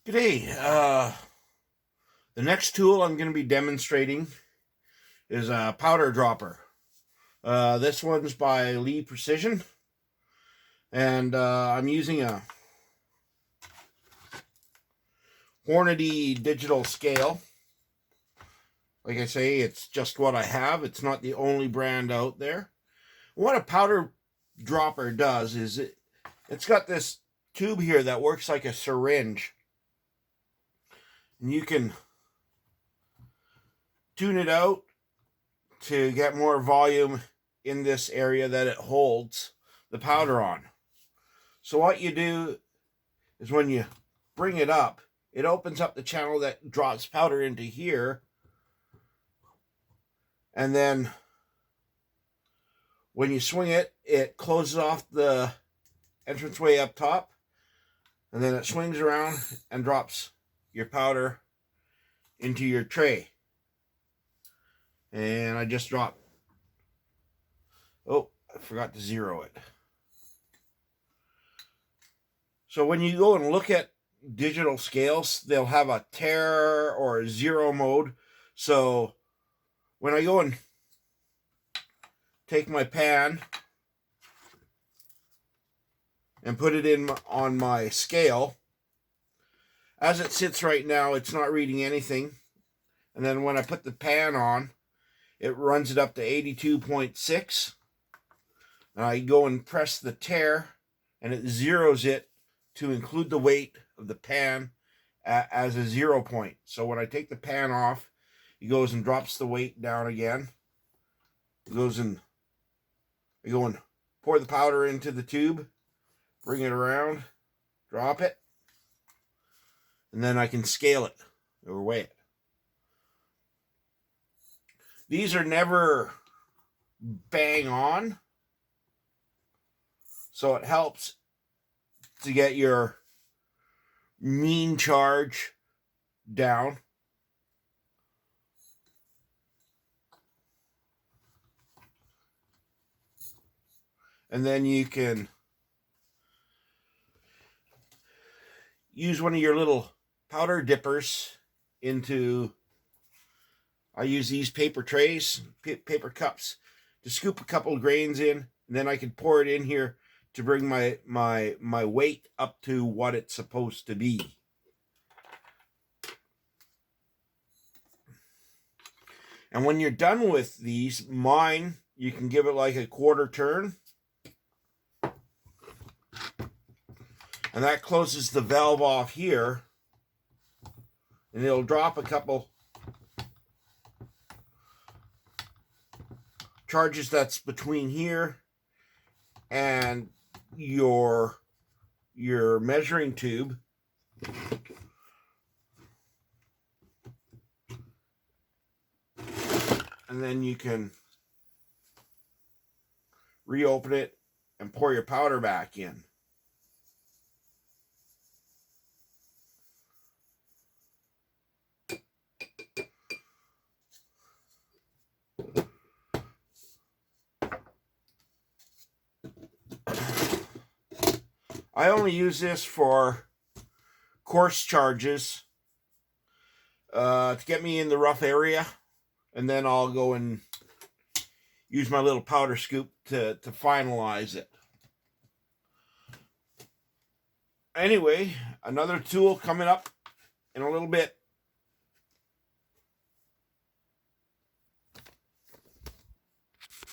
G'day. The next tool I'm going to be demonstrating is a powder dropper. This one's by Lee Precision, and I'm using a Hornady digital scale. Like I say, it's just what I have. It's not the only brand out there. What a powder dropper does is it's got this tube here that works like a syringe. And you can tune it out to get more volume in this area that it holds the powder on. So what you do is when you bring it up, it opens up the channel that drops powder into here. And then when you swing it, it closes off the entranceway up top. And then it swings around and drops your powder into your tray. And I just dropped. Oh, I forgot to zero it. So when you go and look at digital scales, they'll have a tare or a zero mode. So when I go and take my pan and put it in on my scale, as it sits right now, it's not reading anything. And then when I put the pan on, it runs it up to 82.6. And I go and press the tare, and it zeroes it to include the weight of the pan as a 0 point. So when I take the pan off, it goes and drops the weight down again. It goes and I go and pour the powder into the tube, bring it around, drop it, and then I can scale it or weigh it. These are never bang on, so it helps to get your mean charge down. And then you can use one of your little powder dippers into, I use these paper trays, paper cups, to scoop a couple of grains in, and then I can pour it in here to bring my weight up to what it's supposed to be. And when you're done with these, mine, you can give it like a quarter turn. And that closes the valve off here. And it'll drop a couple charges that's between here and your measuring tube. And then you can reopen it and pour your powder back in. I only use this for coarse charges to get me in the rough area, and then I'll go and use my little powder scoop to finalize it. Anyway, another tool coming up in a little bit.